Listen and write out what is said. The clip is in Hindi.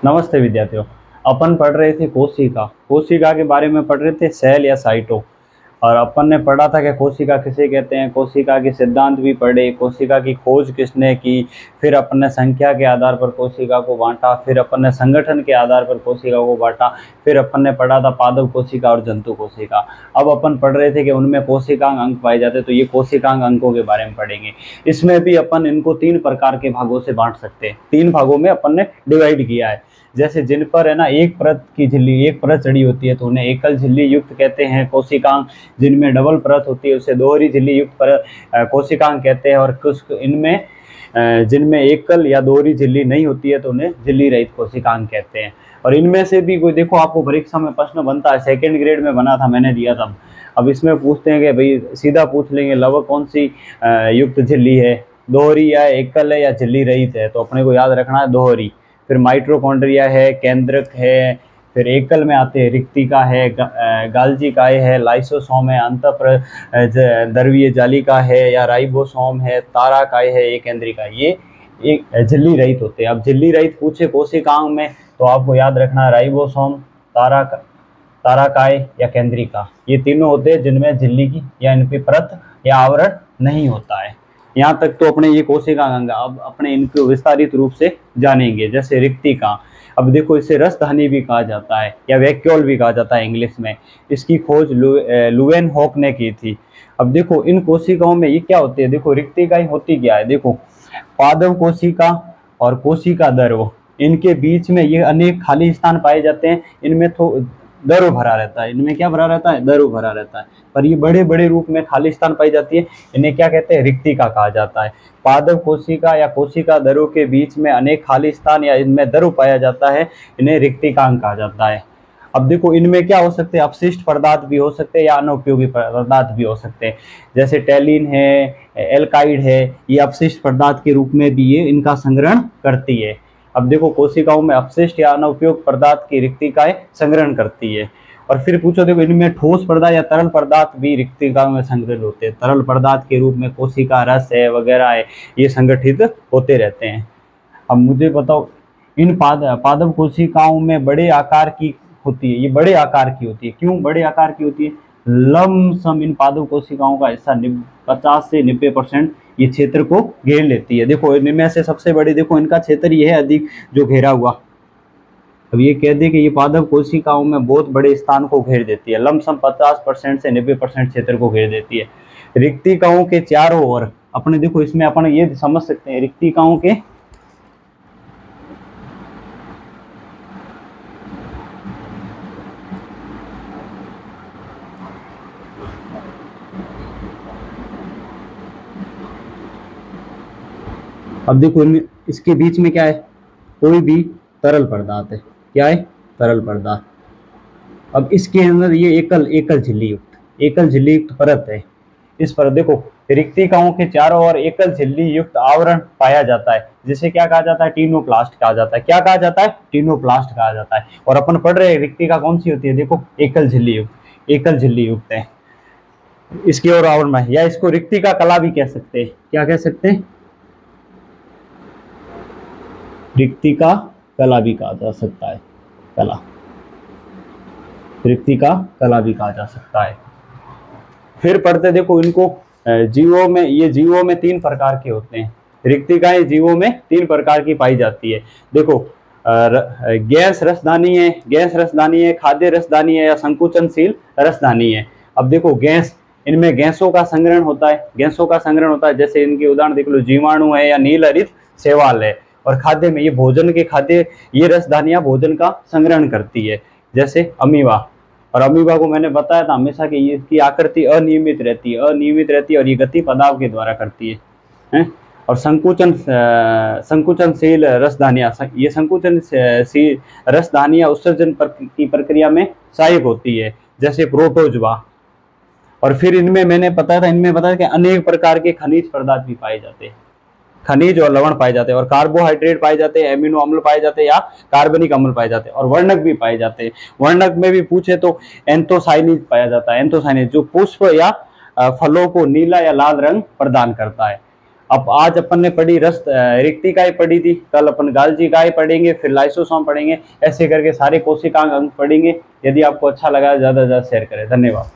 नमस्ते विद्यार्थियों। अपन पढ़ रहे थे कोशिका कोशिका के बारे में पढ़ रहे थे, सेल या साइटो। और अपन ने पढ़ा था कि कोशिका किसे कहते हैं, कोशिका के सिद्धांत भी पढ़े, कोशिका की खोज किसने की, फिर अपन ने संख्या के आधार पर कोशिका को बांटा, फिर अपन ने संगठन के आधार पर कोशिका को बांटा, फिर अपन ने पढ़ा था पादप कोशिका और जंतु कोशिका। अब अपन पढ़ रहे थे कि उनमें कोशिकांग अंग पाए जाते हैं, तो ये कोशिकांग अंगों के बारे में पढ़ेंगे। इसमें भी अपन इनको 3 प्रकार के भागों से बांट सकते हैं, 3 भागों में अपन ने डिवाइड किया है। जैसे जिन पर है ना एक परत की झिल्ली, एक परत चढ़ी होती है तो उन्हें एकल झिल्ली युक्त कहते हैं कोशिकांग। जिनमें डबल परत होती है उसे दोहरी झिल्ली युक्त परत कोशिकांग कहते हैं। और कुछ इनमें जिनमें एकल या दोहरी झिल्ली नहीं होती है तो उन्हें झिल्ली रहित कोशिकांग कहते हैं। और इनमें से भी कोई देखो, आपको परीक्षा में प्रश्न बनता है, 2nd ग्रेड में बना था, मैंने दिया था। अब इसमें पूछते हैं कि भाई सीधा पूछ लेंगे लवक कौन सी युक्त झिल्ली है, दोहरी या एकल है या झिल्ली रहित है, तो अपने को याद रखना है दोहरी। फिर माइटोकॉन्ड्रिया है, केंद्रक है, फिर एकल में आते हैं रिक्तिका है, गाल्जिकाए है, लाइसोसोम है, अंतःप्रद्रवीय जालिका है या राइबोसोम है, ताराकाय है, ये केंद्रिका, ये एक झिल्ली रहित होते हैं। अब झिल्ली रहित पूछे कोशिकांग में तो आपको याद रखना है राइबोसोम, ताराकाय या केंद्रिका, ये तीनों होते हैं जिनमें झिल्ली की या इन पे परत या आवरण नहीं होता है। यहाँ तक तो अपने ये कोशिकांग अंग। अब अपने इनको विस्तारित रूप से जानेंगे। जैसे रिक्तिका, अब देखो इसे रसधानी भी कहा जाता है या वैक्यूल भी कहा जाता है इंग्लिश में। इसकी खोज लुवेनहॉक ने की थी। अब देखो इन कोशिकाओं में ये क्या होती है, देखो रिक्तिकाएं होती क्या है, देखो पादप कोशिका और कोशिका द्रव, इनके बीच में ये अनेक खाली स्थान पाए जाते हैं। इनमें द्रव भरा रहता है, इनमें क्या भरा रहता है, द्रव भरा रहता है, पर ये बड़े बड़े रूप में खाली स्थान पाई जाती है, इन्हें क्या कहते हैं, रिक्तिका कहा जाता है। पादप कोशिका या कोशिका द्रव के बीच में अनेक खाली स्थान या इनमें द्रव पाया जाता है, इन्हें रिक्तिकांग कहा जाता है। अब देखो इनमें क्या हो सकते हैं, अपशिष्ट पदार्थ भी हो सकते हैं या अनुपयोगी पदार्थ भी हो सकते हैं। जैसे टैलिन है, एल्काइड है, ये अपशिष्ट पदार्थ के रूप में भी ये इनका संग्रहण करती है। अब देखो कोशिकाओं में अपशिष्ट या अनुपयोग पदार्थ की रिक्तिकाएं संग्रहण करती है। और फिर पूछो देखो इनमें ठोस पदार्थ या तरल पदार्थ भी रिक्तिकाओं में संग्रहित होते हैं। तरल पदार्थ के रूप में कोशिका रस है वगैरह है, ये संगठित होते रहते हैं। अब मुझे बताओ, इन पादप कोशिकाओं में बड़े आकार की होती है, ये बड़े आकार की होती है। क्यों बड़े आकार की होती है, लमसम इन पादप कोशिकाओं का हिस्सा 50 से 90% ये क्षेत्र को घेर लेती है। देखो इनमें से सबसे बड़ी, देखो इनका क्षेत्र ये है अधिक जो घेरा हुआ। अब ये कह दे कि ये पादप कोशिकाओं में बहुत बड़े स्थान को घेर देती है, लमसम 50% से 90% क्षेत्र को घेर देती है। रिक्तिकाओं के चारों ओर अपने, देखो इसमें अपन ये समझ सकते हैं, रिक्तिकाओं के अब देखो इसके बीच में क्या है, कोई भी तरल पदार्थ है। क्या है, तरल पदार्थ। अब इसके अंदर ये एकल झिल्ली युक्त परत है। इस पर देखो रिक्तिकाओं के चारों ओर एकल झिल्ली युक्त आवरण पाया जाता है, जिसे क्या कहा जाता है, टीनोप्लास्ट कहा जाता है। क्या कहा जाता है, टीनोप्लास्ट कहा जाता है। और अपन पढ़ रहे हैं रिक्तिका कौन सी होती है, देखो एकल झिल्ली युक्त है। इसकी ओर आवरण में, या इसको रिक्तिका कला भी कह सकते हैं। क्या कह सकते हैं, रिक्तिका कला भी कहा जा सकता है। रिक्तिका कला भी कहा जा सकता है। फिर पढ़ते देखो इनको जीवों में, ये जीवों में 3 प्रकार के होते हैं। रिक्तिकाएं जीवों में 3 प्रकार की पाई जाती है। देखो गैस रसदानी है, खाद्य रसदानी है या संकुचनशील रसदानी है। अब देखो गैस, इनमें गैसों का संग्रहण होता है। जैसे इनके उदाहरण देख लो, जीवाणु है या नील हरित शैवाल है। और खाद्य में ये रसदानियां भोजन का संग्रहण करती है, जैसे अमीबा। और अमीबा को मैंने बताया था हमेशा कि इसकी आकृति अनियमित रहती है और ये गति पदार्थ के द्वारा करती है। और संकुचनशील रसदानियां, ये संकुचनशील रसदानियां उत्सर्जन की प्रक्रिया में सहायक होती है, जैसे प्रोटोजवा। और फिर इनमें मैंने बताया कि अनेक प्रकार के खनिज पदार्थ भी पाए जाते हैं, खनिज और लवण पाए जाते हैं, और कार्बोहाइड्रेट पाए जाते हैं, एमिनो अम्ल पाए जाते हैं या कार्बनिक अम्ल पाए जाते हैं, और वर्णक भी पाए जाते हैं। वर्णक में भी पूछे तो एंथोसाइनिज पाया जाता है। एंथोसाइनिज जो पुष्प या फलों को नीला या लाल रंग प्रदान करता है। अब आज अपन ने पढ़ी रस्त रिक्तिकाएं पढ़ी थी, कल अपन गाल्जिकाएं पढ़ेंगे, फिर लाइसोसोम पढ़ेंगे, ऐसे करके सारे कोशिकांग अंग पढ़ेंगे। यदि आपको अच्छा लगा ज़्यादा से ज़्यादा शेयर करें। धन्यवाद।